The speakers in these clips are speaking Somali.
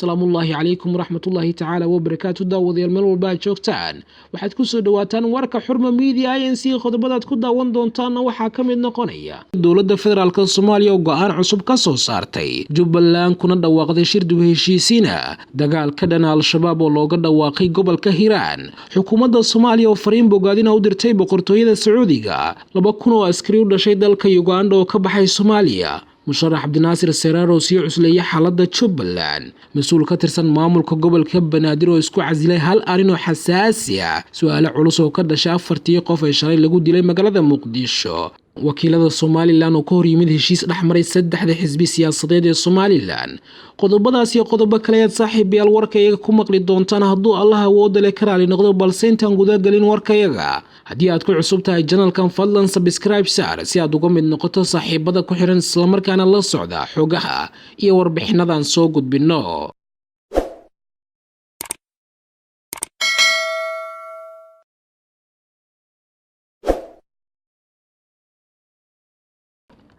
السلام الله عليكم ورحمة الله تعالى وبركاته داودي المال والباad joogtaan waxaad ku soo dhawaataan warka xurma media ANC khudbadaad ku daawan doontaan waxaa ka mid noqonaya dowladda federaalka Soomaaliya oo go'aan cusub ka soo saartay Jubbaland kuna dhawaaqday shir dib heshiisiina dagaal ka dhan al-shabaab oo looga dhawaaqay gobolka Hiiraan xukuumadda Soomaaliya oo fariin bogaadina u dirtay boqortooyada Sacuudiga 2,000 oo askari u dhashay dalka Uganda oo ka baxay Soomaaliya musharax Cabdinaasir Seraar oo sii cusleeyay xaaladda Jubbaland mas'uul ka tirsan maamulka gobolka Banaadir oo isku casilay hal arin oo xasaasi ah su'aalo culus oo ka dhashay 4 qof ee shalay lagu dilay magaalada Muqdisho wakiilada Somaliland oo ka hor yimid heshiis dhexmaray 3 xisbi siyaasadeed ee Somaliland qodobadaas iyo qodobo kale ee saaxiibayaal warkayaga ku maqli doontaan hadduu Allah awood leh ka raali noqdo balse intaan guda galin warkayaga haddii aad ku cusub tahay channelkan fadlan subscribe saar si aad uga mid noqoto saaxiibada ku xiran isla markaana la socda xogaha iyo warbixinadan soo gudbino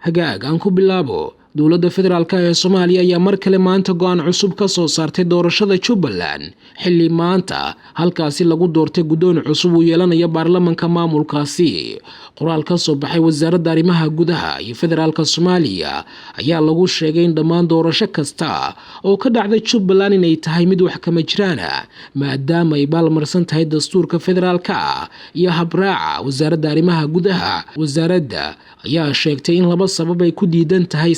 hagaag aan ku bilaabo dowladda federaalka ee Soomaaliya ayaa mar kale maanta go'aan cusub ka soo saartay doorashada Jubbaland xilli maanta halkaasi lagu doortay guddoon cusub oo yeelanaya baarlamaanka maamulkaasi qoraal ka soo baxay wasaaradda arrimaha gudaha iyo federaalka Soomaaliya ayaa lagu sheegay in dhammaan doorasho kasta oo ka dhacday Jubbaland inay tahay mid wax kama jiraan maadaama ay balmarsan tahay dastuurka federaalka iyo habraaca wasaaradda arrimaha gudaha wasaaradda ayaa sheegtay in laba sabab ay ku diidan tahay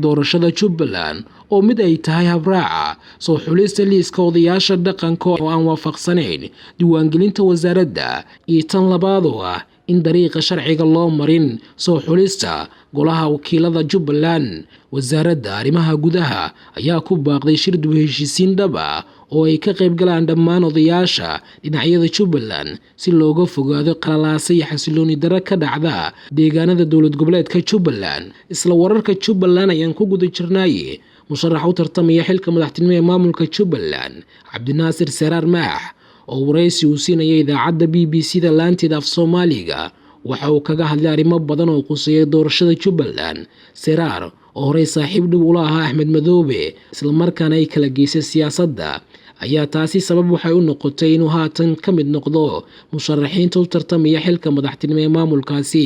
doorashada Jubbaland oo mid ay tahay habraaca soo xulista liiska odayaasha dhaqanka oo aan waafaqsanayn diiwaangelinta wasaaradda iyo tan labaad oo ah in dariiqa sharciga loo marin soo xulista golaha wakiilada Jubbaland wasaaradda arrimaha gudaha ayaa ku baaqday shir dib heshiisiin dhab ah oo ay ka qayb galaan dhammaan odayaasha dhinacyada Jubbaland si looga fogaado qalalaase iyo xasilooni darro ka dhacda deegaanada dowlad goboleedka Jubbaland isla wararka Jubbaland ayaan ku guda jirnay musharax u tartamaya xilka madaxtinimo ee maamulka Jubbaland Cabdinaasir Seraar Maax oo wareysi uu siinayay idaacadda BBC-da laanteeda af Soomaaliga waxa uu kaga hadlay arrimo badan oo quseeya doorashada Jubbaland Seraar oo horey saaxiib dhow u lahaa Axmed Madoobe isla markaana ay kala geysay siyaasadda ayaa taasi sabab waxay u noqotay inuu haatan ka mid noqdo musharaxiinta u tartamaya xilka madaxtinimo ee maamulkaasi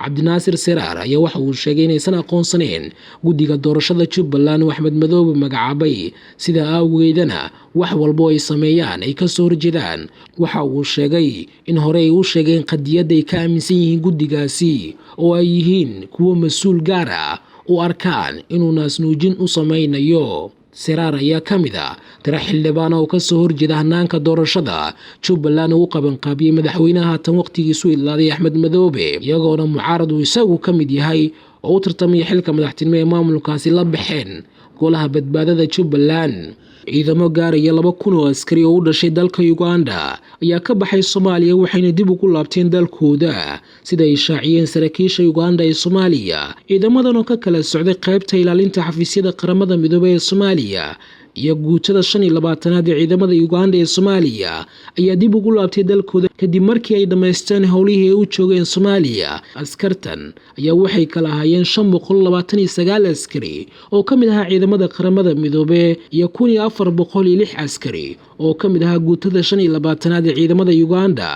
Cabdinaasir Seraar ayaa waxa uu sheegay inaysan aqoonsaneyn guddiga doorashada Jubbaland oo Axmed Madoobe magacaabay sida awgeedana wax walba ay sameeyaan ay ka soo horjeedaan waxa uu sheegay in hore ay u sheegeen qadiyada ay ka aaminsan yihiin guddigaasi oo ay yihiin kuwo mas'uul gaar ah u arkaan inuu naasnuujin u sameynayo Seraar ayaa ka mid ah tira xildhibaan oo ka soo horjeeda hanaanka doorashada Jubbaland uu qaban qaabiyay madaxweynaha tan waqtigiisu ilaaday Axmed Madoobe iyagoona mucaarad uu isagu ka mid yahay oo u tartamay xilka madaxtinimo ee maamulkaasi la baxeen golaha badbaadada Jubbaland ciidamo gaaraya 2,000 oo askari oo u dhashay dalka Uganda ayaa ka baxay Soomaaliya waxayna dib ugu laabteen dalkooda sida ay shaaciyeen saraakiisha Uganda ee Soomaaliya ciidamadan oo ka kala socday qaybta ilaalinta xafiisyada qaramada midoobay ee Soomaaliya iyo guutada 25aad ee ciidamada Uganda ee Soomaaliya ayaa dib ugu laabtay dalkooda kadib markii ay dhameysteen howlihii ay u joogeen Soomaaliya askartan ayaa waxay kala hayeen 529 askari oo ka mid ahaa ciidamada qaramada midoobay iyo 1406 askari oo ka mid ahaa guutada 25aad ee ciidamada Uganda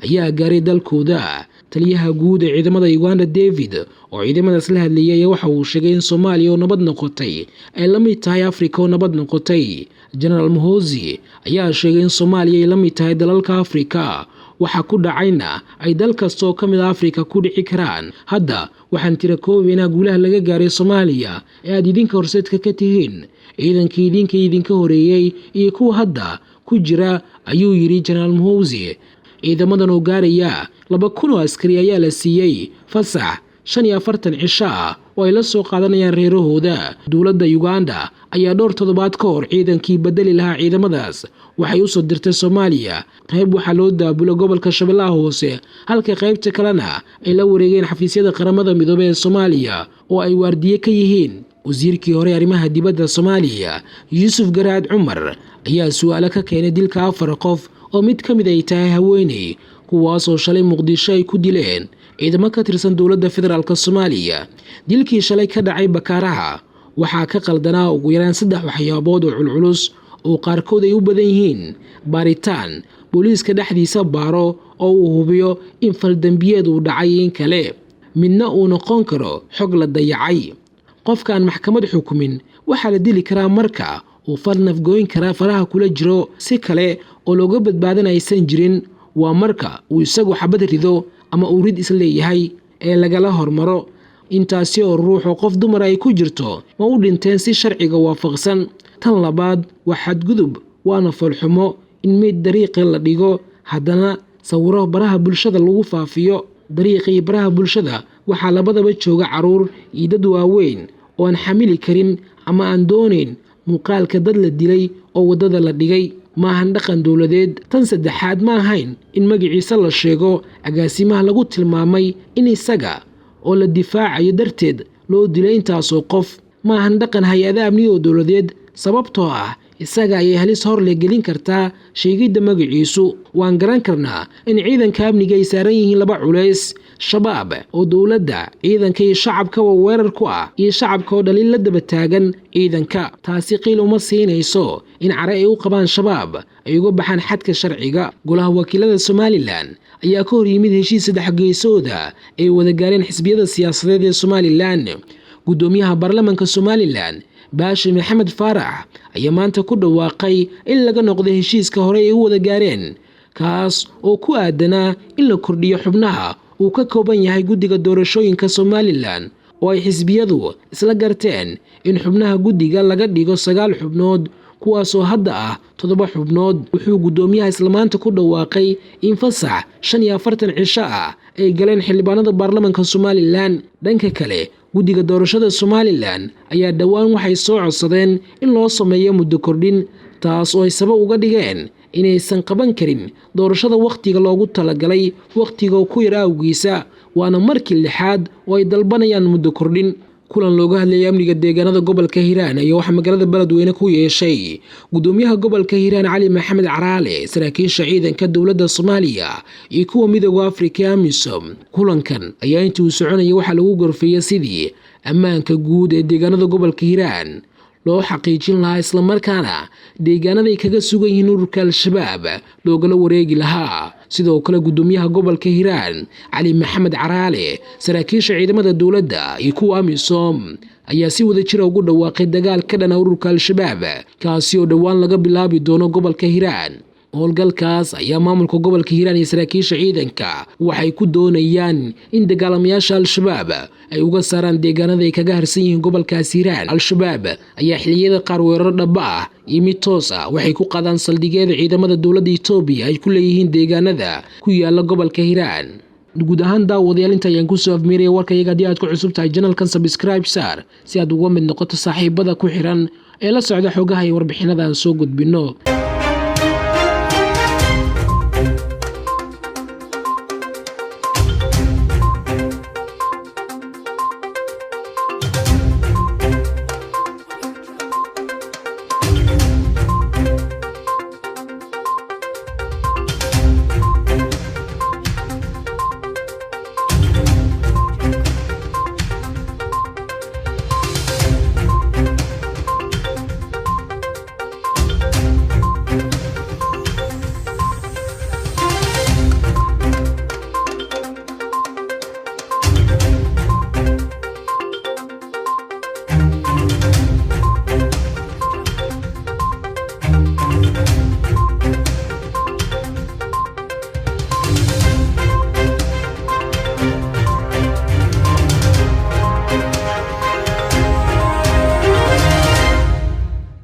ayaa gaaray dalkooda taliyaha guud ee ciidamada Uganda David oo ciidamadaas la hadlayay waxa uu sheegay in Soomaaliya oo nabad noqotay ay la mid tahay Afrika oo nabad noqotay General Muhoozi ayaa sheegay in Soomaaliya ay la mid tahay dalalka Afrika waxa ku dhacayna ay dal kasta oo ka mid ah Afrika ku dhici karaan hadda waxaan tira koobayna guulaha laga gaaray Soomaaliya ee aad idinka horseedka ka tihiin idinka horeeyay iyo kuwa hadda ku jira ayuu yiri General Muhoozi ciidamadan oo gaaraya 2,000 oo askari ayaa la siiyay fasax 45 cisho oo ay la soo qaadanayaan reerahooda dowladda Uganda ayaa dhowr toddobaad ka hor ciidankii bedeli lahaa ciidamadaas waxay u soo dirtay Soomaaliya qayb waxa loo daabulo gobolka Shabeellaha Hoose halka qaybta kalena ay la wareegeen xafiisyada qaramada midoobay ee Soomaaliya oo ay waardiye ka yihiin wasiirkii hore arrimaha dibadda Soomaaliya Yuusuf Garaad Cumar ayaa su'aalo ka keenay dilka 4 qof oo mid ka mid ay tahay haweeney kuwaas oo shalay Muqdisho ay ku dileen ciidamo ka tirsan dowladda federaalka Soomaaliya dilkii shalay ka dhacay Bakaaraha waxaa ka qaldanaa ugu yaraan 3 waxyaabood oo culculus oo qaarkood ay u badan yihiin baaritaan booliiska dhexdiisa baaro oo uu hubiyo in faldambiyeed uu dhacay in kale midna uu noqon karo xog la dayacay qofkaan maxkamad xukumin waxaa la dili karaa marka uu fal nafgooyn karaa faraha kula jiro si kale oo looga badbaadanaysan jirin waa marka uu isagu xabad rido ama uu rid isleeyahay ee lagala hormaro intaasi oo ruux oo qof dumar ay ku jirto ma u dhinteen si sharciga waafaqsan tan labaad waa xadgudub waana falxumo in mid dariiqa la dhigo haddana sawiro baraha bulshada lagu faafiyo dariiqii baraha bulshada waxaa labadaba jooga caruur iyo dad waaweyn oo aan xamili karin ama aan doonayn muuqaalka dad la dilay oo wadada la dhigay maahan dhaqan dowladeed tan saddexaad ma ahayn in magaciisa la sheego agaasimaha lagu tilmaamay in isaga oo la difaacayo darteed loo dilay intaasoo qof maahan dhaqan hay-ada amni oo dowladeed sababtoo ah isaga ayay halis hor le gelin kartaa sheegidda magaciisu waan garan karnaa in ciidanka amniga ay saaran yihiin 2 culays shabaab oo dowladda ciidanka iyo shacabka weerar ku ah iyo shacabka oo dhaliil la daba taagan ciidanka taasi qiil uma siinayso in care ay u qabaan shabaab ay uga baxaan xadka sharciga golaha wakiilada Somaliland ayaa ka hor yimid heshiis 3 geesooda ay wada gaareen xisbiyada siyaasadeed ee Somaliland gudoomiyaha baarlamaanka Somaliland Baashi Maxamed Faarax ayaa maanta ku dhawaaqay in laga noqdo heshiiska hore ay u wada gaareen kaas oo ku aadanaa in la kordhiyo xubnaha uu ka kooban yahay guddiga doorashooyinka Somaliland oo ay xisbiyadu isla garteen in xubnaha guddiga laga dhigo 9 xubnood kuwaasoo hadda ah 7 xubnood wuxuu gudoomiyaha isla maanta ku dhawaaqay in fasax 45 cisho ah ay galeen xildhibaanada baarlamaanka Somaliland dhanka kale guddiga doorashada Somaliland ayaa dhawaan waxay soo codsadeen in loo sameeyo muddo kordhin taas oo ay sabab uga dhigeen inaysan qaban karin doorashada waqtiga loogu talagalay waqtiga ku yar awgiisa waana markii 6aad oo ay dalbanayaan muddo kordhin kulan looga hadlayay amniga deegaanada gobolka Hiiraan ayaa waxa magaalada Beledweyne ku yeeshay gudoomiyaha gobolka Hiiraan Cali Maxamed Caraale saraakiisha ciidanka dowladda Soomaaliya iyo kuwa midowga Afrika AMISOM kulankan ayaa intii uu soconayay waxa lagu gorfeeyay sidii ammaanka guud ee deegaanada gobolka Hiiraan loo xaqiijin lahaa isla markaana deegaanada ay kaga sugan yihiin ururka Al-Shabaab loogala wareegi lahaa sidoo kale gudoomiyaha gobolka Hiiraan Cali Maxamed Caraale saraakiisha ciidamada dowladda iyo kuwa AMISOM ayaa si wada jir ugu dhawaaqay dagaal ka dhan ah ururka Al-Shabaab kaasi oo dhawaan laga bilaabi doono gobolka Hiiraan howlgalkaas ayaa maamulka gobolka Hiiraan iyo saraakiisha ciidanka waxay ku doonayaan in dagaalamayaasha Al-Shabaab ay uga saaraan deegaanada ay kaga harsan yihiin gobolkaas Hiiraan Al-Shabaab ayaa xilliyada qaar weerar dhab ah iyo mid toos ah waxay ku qaadaan saldhigyada ciidamada dowladda Itoobiya ay ku leeyihiin deegaanada ku yaala gobolka Hiiraan guud ahaan daawadayaal inta ayaan ku soo afmeeriyay warkayga haddii aad ku cusub tahay channelkan subscribe saar si aad uga mid noqoto saaxiibada ku xiran ee la socda xogaha iyo warbixinada aan soo gudbino